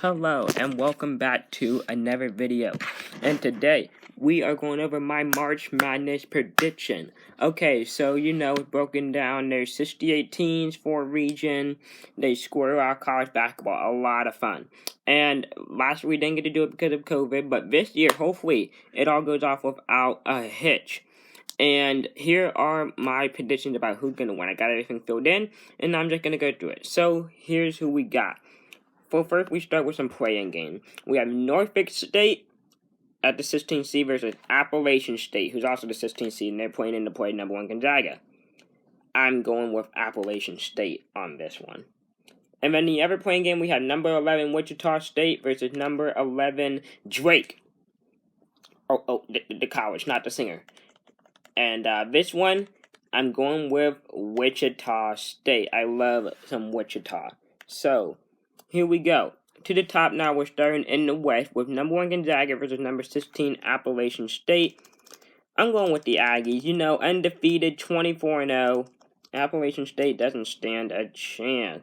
Hello and welcome back to another video, and today we are going over my March Madness prediction. Okay, so it's broken down. There's 68 teams for a region. They score out college basketball, a lot of fun. And last year we didn't get to do it because of COVID, but this year hopefully it all goes off without a hitch. And here are my predictions about who's gonna win. I got everything filled in, and I'm just gonna go through it. So here's who we got. Well, first we start with some playing game. We have Norfolk State at the 16th seed versus Appalachian State, who's also the 16th seed, and they're playing in the play number 1 Gonzaga. I'm going with Appalachian State on this one. And then the other playing game, we have number 11 Wichita State versus number 11 Drake. The college, not the singer. And this one, I'm going with Wichita State. I love some Wichita. So here we go. To the top now, we're starting in the West with number 1 Gonzaga versus number 16 Appalachian State. I'm going with the Aggies. Undefeated, 24-0. Appalachian State doesn't stand a chance.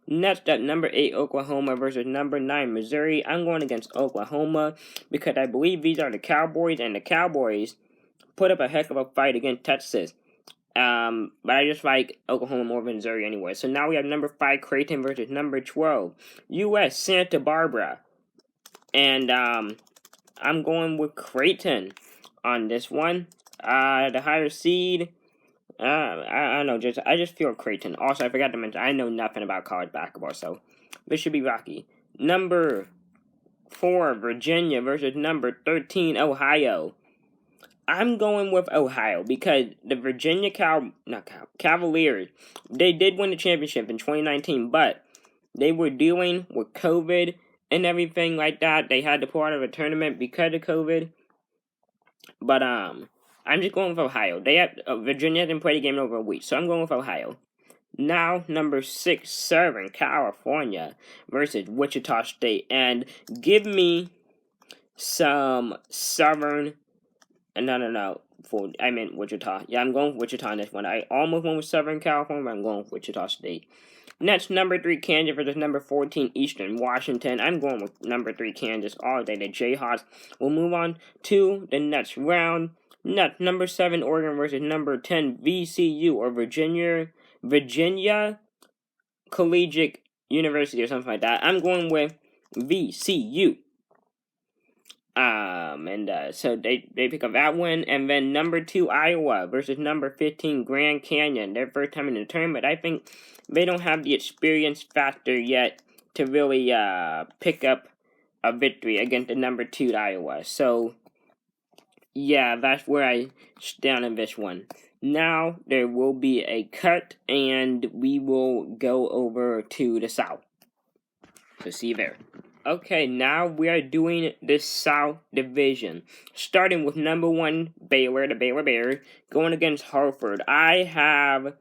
Next up, number 8 Oklahoma versus number 9 Missouri. I'm going against Oklahoma because I believe these are the Cowboys, and the Cowboys put up a heck of a fight against Texas. But I just like Oklahoma more than Missouri anyway. So now we have number 5 Creighton versus number 12 U.S. Santa Barbara. And I'm going with Creighton on this one. The higher seed, I don't know, I just feel Creighton. Also, I forgot to mention, I know nothing about college basketball, so this should be rocky. Number 4 Virginia versus number 13 Ohio. I'm going with Ohio because the Virginia Cavaliers, they did win the championship in 2019, but they were dealing with COVID and everything like that. They had to pull out of a tournament because of COVID. But I'm just going with Ohio. Virginia hasn't played a game in over a week, so I'm going with Ohio. Now, number 6 Southern California versus Wichita State, and give me some Southern. No. I meant Wichita. Yeah, I'm going with Wichita on this one. I almost went with Southern California, but I'm going with Wichita State. Next, number 3 Kansas versus number 14 Eastern Washington. I'm going with number 3 Kansas all day. The Jayhawks will move on to the next round. Next, number 7 Oregon versus number 10 VCU or Virginia Collegiate University or something like that. I'm going with VCU. So they pick up that one, and then number 2 Iowa versus number 15 Grand Canyon. Their first time in the tournament. I think they don't have the experience factor yet to really pick up a victory against the number 2 Iowa. So yeah, that's where I stand on this one. Now there will be a cut, and we will go over to the South. So see you there. Okay, now we are doing the South Division. Starting with number 1, Baylor, the Baylor Bears, going against Hartford. I have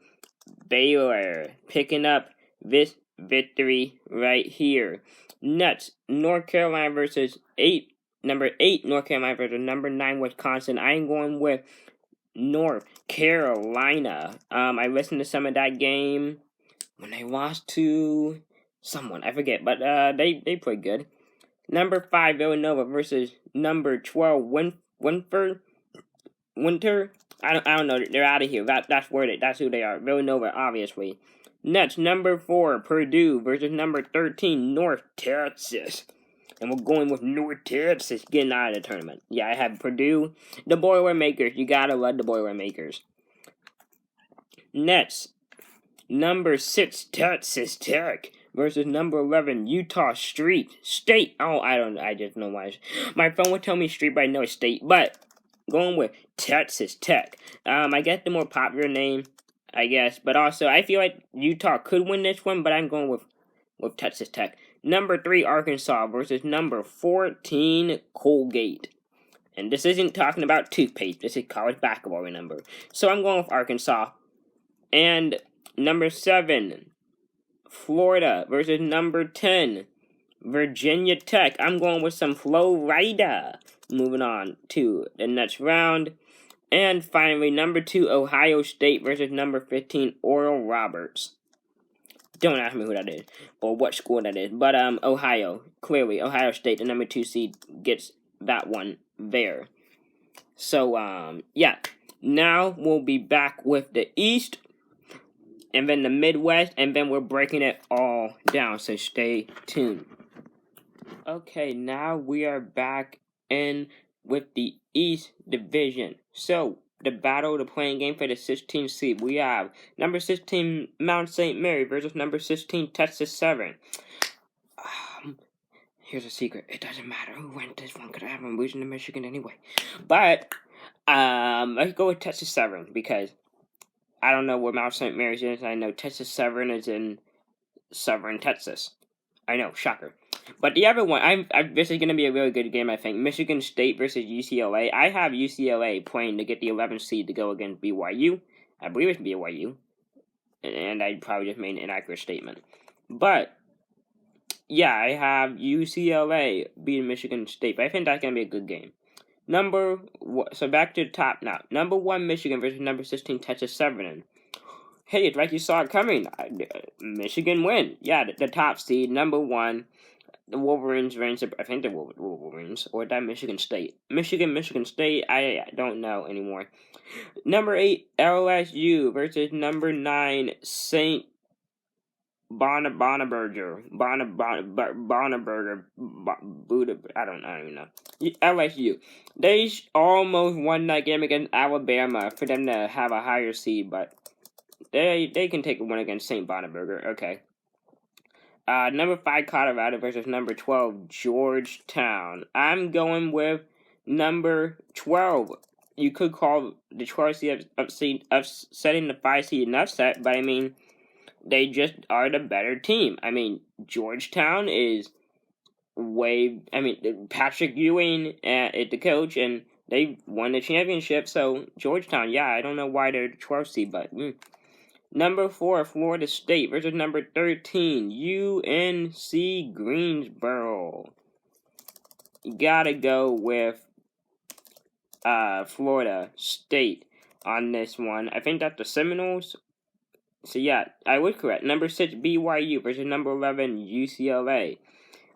Baylor picking up this victory right here. Next, North Carolina versus number 8 North Carolina versus number 9 Wisconsin. I am going with North Carolina. I listened to some of that game when they lost to someone, I forget, but they played good. Number 5 Villanova versus number 12 Winter. I don't know. They're out of here. That's who they are. Villanova, obviously. Next, number 4 Purdue versus number 13 North Texas. And we're going with North Texas getting out of the tournament. Yeah, I have Purdue, the Boilermakers. You gotta love the Boilermakers. Next, number 6 Texas Tech versus number 11 Utah State. Oh, I just know why. My phone would tell me Street, but I know it's State. But going with Texas Tech. I guess the more popular name, I guess. But also, I feel like Utah could win this one, but I'm going with Texas Tech. Number 3 Arkansas versus number 14 Colgate. And this isn't talking about toothpaste. This is college basketball, remember. So I'm going with Arkansas. And number 7 Florida versus number 10 Virginia Tech. I'm going with some Florida. Moving on to the next round. And finally, number 2 Ohio State versus number 15 Oral Roberts. Don't ask me who that is or what school that is. But Ohio, clearly Ohio State, the number 2 seed, gets that one there. So yeah. Now we'll be back with the East, and then the Midwest, and then we're breaking it all down. So stay tuned. Okay, now we are back in with the East Division. So the battle, the playing game for the 16th seed. We have number 16 Mount St. Mary versus number 16 Texas Southern. Here's a secret. It doesn't matter who wins this one because I have them losing to Michigan anyway. But let's go with Texas Southern because I don't know where Mount St. Mary's is. I know Texas Southern is in Southern Texas. I know, shocker. But the other one, this is going to be a really good game, I think. Michigan State versus UCLA. I have UCLA playing to get the 11th seed to go against BYU. I believe it's BYU. And I probably just made an inaccurate statement. But yeah, I have UCLA beating Michigan State. But I think that's going to be a good game. So back to the top now. Number 1 Michigan versus number 16 Texas Southern. Hey, it's like you saw it coming. Michigan win. Yeah, the top seed, number 1. The Wolverines reigns. I think the Wolverines. Or that Michigan State. Michigan State. I don't know anymore. Number 8 LSU versus number 9 St. Bonaberger. Buddha. I don't even know. LSU. They almost won that game against Alabama for them to have a higher seed, but they can take a win against St. Bonaberger. Okay. Number 5 Colorado versus number 12 Georgetown. I'm going with number 12. You could call the 12 seed upsetting the 5 seed an upset, but I mean, they just are the better team. I mean, Georgetown is Patrick Ewing is the coach, and they won the championship. So Georgetown, yeah, I don't know why they're the 12 seed, but. Number 4, Florida State versus number 13, UNC Greensboro. You gotta go with Florida State on this one. I think that's the Seminoles. So yeah, I was correct. Number 6, BYU versus number 11, UCLA.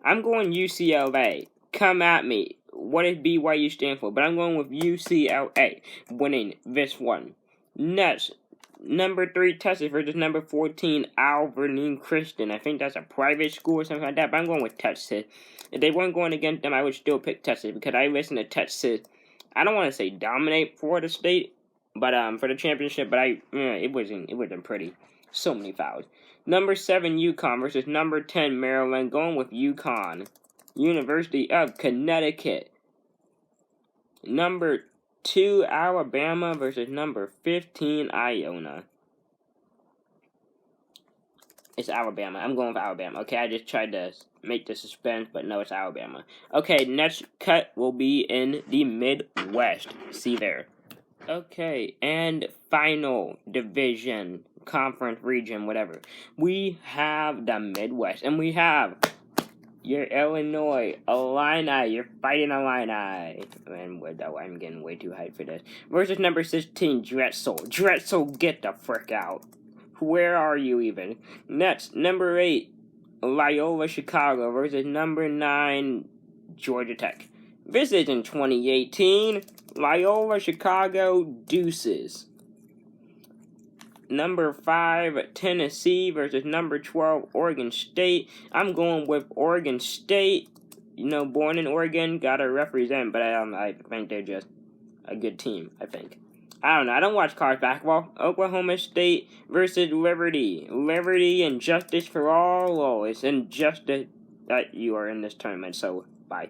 I'm going UCLA. Come at me. What does BYU stand for? But I'm going with UCLA winning this one. Next. Number 3, Texas versus number 14, Alverine Christian. I think that's a private school or something like that, but I'm going with Texas. If they weren't going against them, I would still pick Texas because I listen to Texas. I don't want to say dominate Florida State, but for the championship, but it wasn't pretty. So many fouls. Number 7, UConn versus number 10, Maryland. Going with UConn. University of Connecticut. Number 2, Alabama versus number 15, Iona. It's Alabama. I'm going with Alabama. Okay, I just tried to make the suspense, but no, it's Alabama. Okay, next cut will be in the Midwest. See there. Okay, and final division, conference, region, whatever. We have the Midwest, and we have your Illinois Illini. You're fighting Illini. And I'm getting way too hyped for this. Versus number 16, Drexel. Drexel, get the frick out. Where are you even? Next, number 8, Loyola Chicago versus number 9, Georgia Tech. This is in 2018. Loyola Chicago deuces. Number 5, Tennessee versus number 12, Oregon State. I'm going with Oregon State. You know, born in Oregon, gotta represent, but I think they're just a good team, I think. I don't know, I don't watch college basketball. Oklahoma State versus Liberty. Liberty and justice for all. Oh, it's injustice that you are in this tournament, so bye.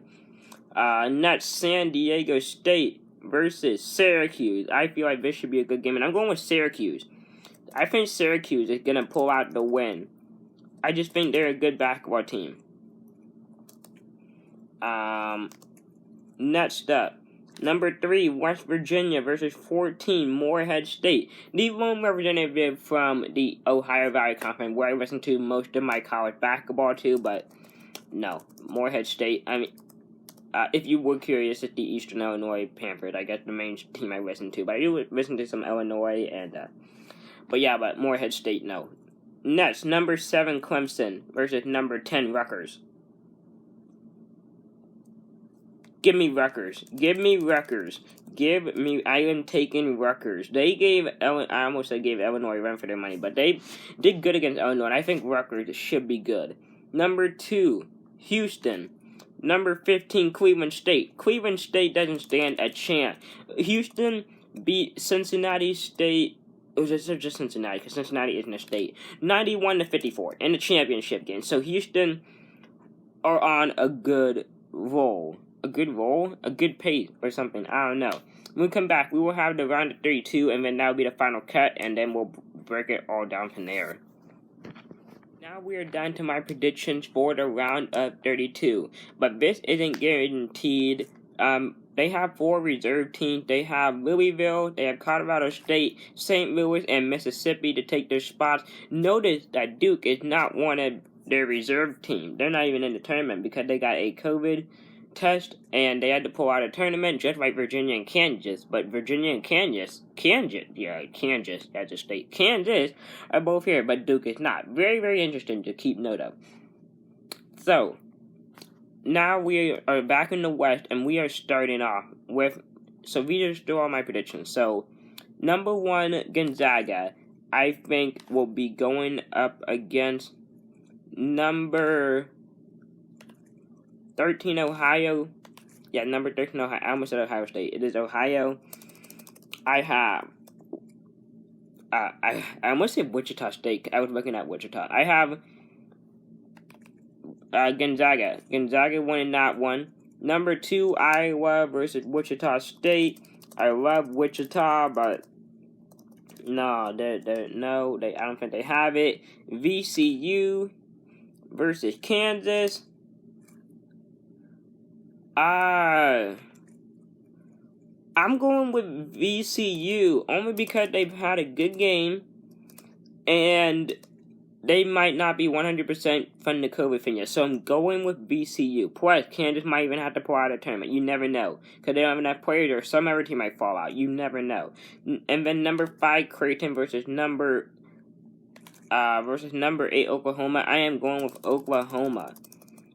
Next, San Diego State versus Syracuse. I feel like this should be a good game, and I'm going with Syracuse. I think Syracuse is going to pull out the win. I just think they're a good basketball team. Next up, number 3, West Virginia versus 14, Morehead State. The lone representative from the Ohio Valley Conference, where I listen to most of my college basketball too, but no, Morehead State. I mean, if you were curious, it's the Eastern Illinois Panthers. I guess the main team I listen to, but I do listen to some Illinois and. But yeah, but Morehead State, no. Next, number 7 Clemson versus number 10 Rutgers. Give me Rutgers. Give me Rutgers. Give me. I am taking Rutgers. They gave I almost said gave Illinois a run for their money, but they did good against Illinois. And I think Rutgers should be good. Number 2, Houston. Number 15, Cleveland State. Cleveland State doesn't stand a chance. Houston beat Cincinnati State. It was just Cincinnati, because Cincinnati isn't a state. 91-54 in the championship game. So Houston are on a good roll. A good pace or something. I don't know. When we come back, we will have the round of 32, and then that will be the final cut, and then we'll break it all down from there. Now we are down to my predictions for the round of 32, but this isn't guaranteed. They have 4 reserve teams. They have Louisville, they have Colorado State, St. Louis, and Mississippi to take their spots. Notice that Duke is not one of their reserve teams. They're not even in the tournament because they got a COVID test and they had to pull out a tournament, just like Virginia and Kansas. But Virginia and Kansas as a state, Kansas are both here, but Duke is not. Very, very interesting to keep note of. So now we are back in the West, and we are starting off with, so these are still all my predictions. So, number 1, Gonzaga, I think will be going up against number 13, Ohio. Yeah, number 13, Ohio. I almost said Ohio State. It is Ohio. I have, I almost said Wichita State. I was looking at Wichita. I have Gonzaga. Gonzaga winning that one. Number 2, Iowa versus Wichita State. I love Wichita, but no, I don't think they have it. VCU versus Kansas. I'm going with VCU only because they've had a good game, and they might not be 100% from the COVID thing yet, so I'm going with VCU. Plus, Kansas might even have to pull out a tournament. You never know, because they don't have enough players, or some other team might fall out. You never know. And then number 5, Creighton versus number 8, Oklahoma. I am going with Oklahoma.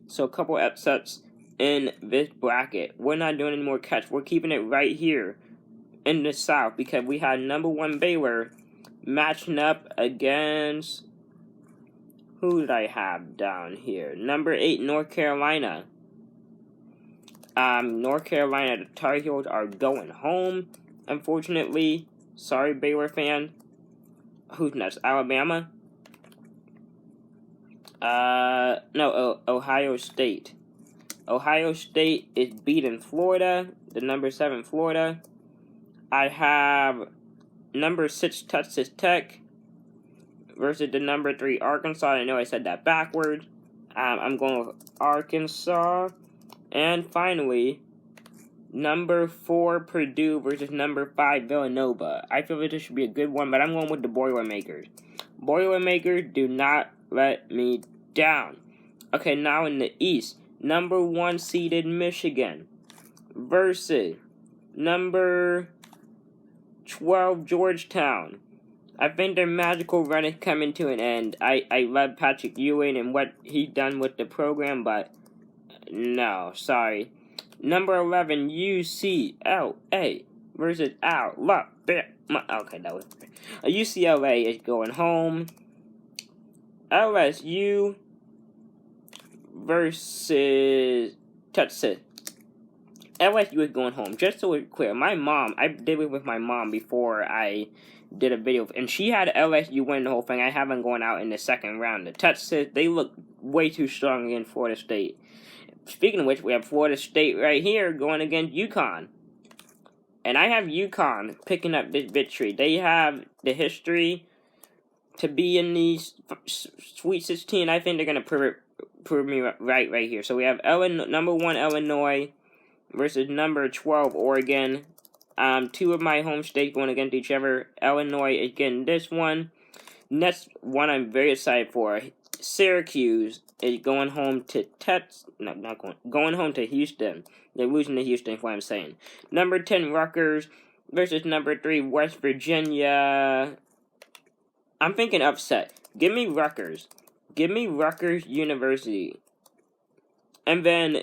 So a couple upsets in this bracket. We're not doing any more cuts. We're keeping it right here in the South, because we had number 1 Baylor matching up against, who did I have down here? Number 8, North Carolina. North Carolina, the Tar Heels are going home, unfortunately. Sorry, Baylor fan. Who's next? Alabama? No, Ohio State. Ohio State is beating Florida, the number 7 Florida. I have number 6 Texas Tech versus the number 3 Arkansas. I know I said that backwards. I'm going with Arkansas. And finally, number 4 Purdue versus number 5 Villanova. I feel like this should be a good one, but I'm going with the Boilermakers. Boilermakers, do not let me down. Okay, now in the East, number 1 seeded Michigan versus number 12 Georgetown. I think their magical run is coming to an end. I love Patrick Ewing and what he's done with the program, but no, sorry. Number 11 UCLA versus Alabama. Okay, that was UCLA is going home. LSU versus Texas. LSU is going home. Just so we're clear, my mom, I did it with my mom before I did a video, and she had LSU win the whole thing. I have them going out in the second round. The Texas, they look way too strong against Florida State. Speaking of which, we have Florida State right here going against UConn. And I have UConn picking up this victory. They have the history to be in the Sweet 16. I think they're going to prove me right here. So we have number 1 Illinois versus number 12 Oregon. 2 of my home states going against each other. Illinois is getting this one. Next one I'm very excited for. Syracuse is going home to going home to Houston. They're losing to Houston, is what I'm saying. Number 10 Rutgers versus number 3 West Virginia. I'm thinking upset. Give me Rutgers. Give me Rutgers University. And then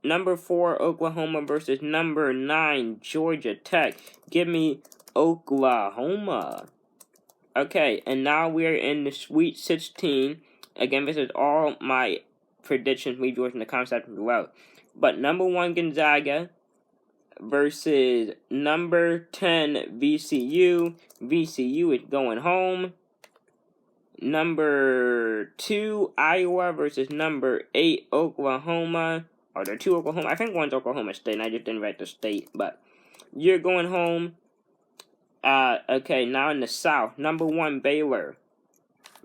number 4, Oklahoma versus number 9, Georgia Tech. Give me Oklahoma. Okay, and now we're in the Sweet 16. Again, this is all my predictions. Leave yours in the comment section below. But number 1, Gonzaga versus number 10, VCU. VCU is going home. Number 2, Iowa versus number 8, Oklahoma. Are there 2 Oklahoma? I think one's Oklahoma State, and I just didn't write the state, but you're going home. Okay, now in the South, number 1, Baylor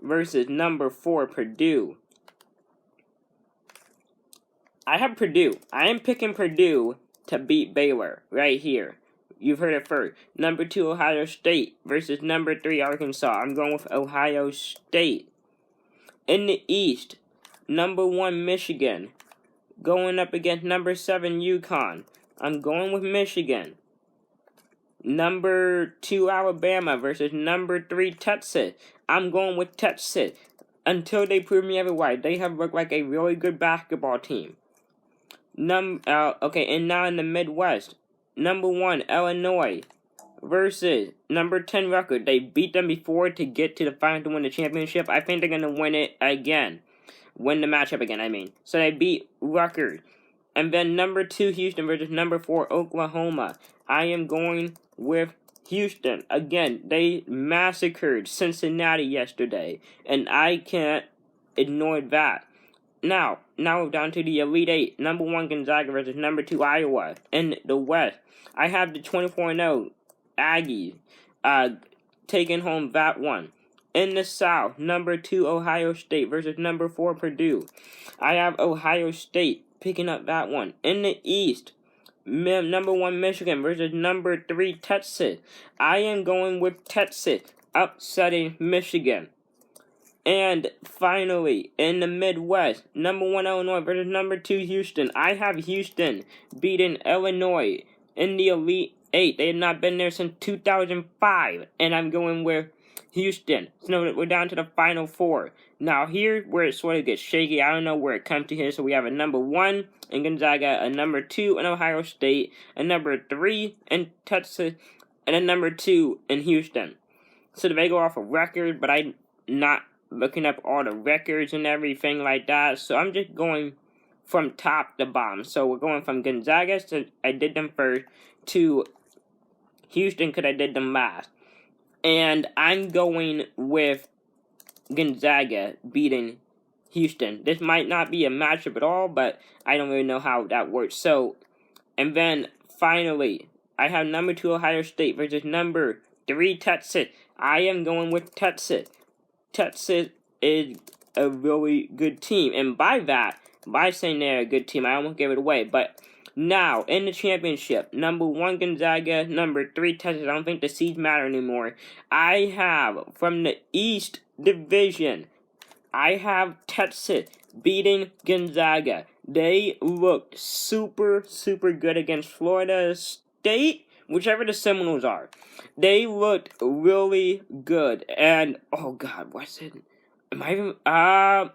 versus number 4, Purdue. I have Purdue. I am picking Purdue to beat Baylor right here. You've heard it first. Number 2, Ohio State versus number 3, Arkansas. I'm going with Ohio State. In the East, number 1, Michigan going up against number 7, UConn. I'm going with Michigan. Number 2, Alabama versus number 3, Texas. I'm going with Texas until they prove me otherwise. They have looked like a really good basketball team. Okay, and now in the Midwest, number 1, Illinois versus number 10, Rutgers. They beat them before to get to the final to win the championship. I think they're going to win it again. Win the matchup again, I mean. So they beat Rutgers. And then number 2, Houston versus number 4, Oklahoma. I am going with Houston. Again, they massacred Cincinnati yesterday, and I can't ignore that. Now we're down to the Elite 8. Number 1, Gonzaga versus number 2, Iowa. In the West, I have the 24-0 Aggies taking home that one. In the South, number 2, Ohio State versus number 4, Purdue. I have Ohio State picking up that one. In the East, number 1, Michigan versus number 3, Texas. I am going with Texas upsetting Michigan. And finally, in the Midwest, number 1, Illinois versus number 2, Houston. I have Houston beating Illinois in the Elite 8. They have not been there since 2005. And I'm going with Houston. So we're down to the final 4. Now here where it sort of gets shaky. I don't know where it comes to here. So we have a number 1 in Gonzaga, a number 2 in Ohio State, a number 3 in Texas, and a number 2 in Houston. So they go off a record, but I'm not looking up all the records and everything like that. So I'm just going from top to bottom. So we're going from Gonzaga, so I did them first, to Houston because I did them last. And I'm going with Gonzaga beating Houston. This might not be a matchup at all, but I don't really know how that works. So, and then finally, I have number 2 Ohio State versus number 3 Texas. I am going with Texas. Texas is a really good team. And by saying they're a good team, I almost gave it away. But now, in the championship, number 1 Gonzaga, number 3 Texas. I don't think the seeds matter anymore. I have, from the East Division, I have Texas beating Gonzaga. They looked super, super good against Florida State, whichever the Seminoles are. They looked really good. And, oh God, what's it? Am I even, I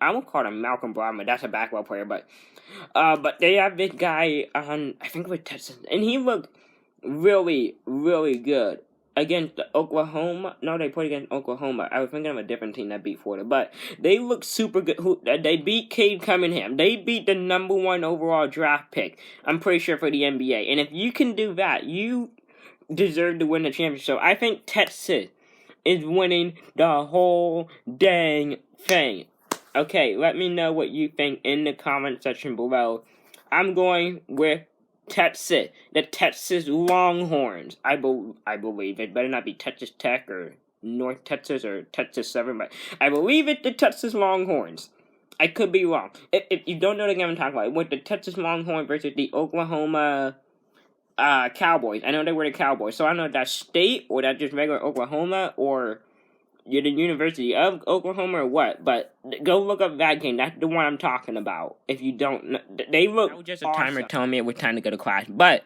won't call him Malcolm Brogdon. That's a basketball player, but they have this guy on, I think it was Texas, and he looked really, really good against Oklahoma. No, they played against Oklahoma. I was thinking of a different team that beat Florida, but they looked super good. They beat Cade Cunningham. They beat the number 1 overall draft pick, I'm pretty sure, for the NBA. And if you can do that, you deserve to win the championship. So I think Texas is winning the whole dang thing. Okay, let me know what you think in the comment section below. I'm going with Texas. The Texas Longhorns. I believe it. Better not be Texas Tech or North Texas or Texas Southern, but I believe it's the Texas Longhorns. I could be wrong. If you don't know the game I'm talking about, with the Texas Longhorns versus the Oklahoma Cowboys. I know they were the Cowboys, so I don't know if that's state or that's just regular Oklahoma or you're the University of Oklahoma or what, but go look up that game. That's the one I'm talking about. If you don't know, they look. That was just a timer telling me it was time to go to class. But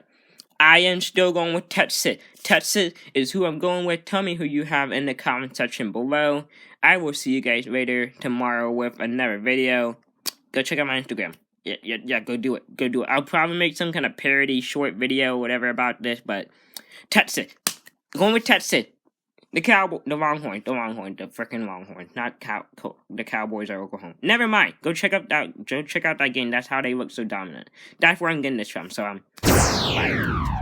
I am still going with Texas. Texas is who I'm going with. Tell me who you have in the comment section below. I will see you guys later tomorrow with another video. Go check out my Instagram. Yeah, go do it. Go do it. I'll probably make some kind of parody short video, whatever about this, but Texas. Going with Texas. The Longhorn, the freaking Longhorn, not the Cowboys are Oklahoma. Never mind. Go check out that game. That's how they look so dominant. That's where I'm getting this from. So bye.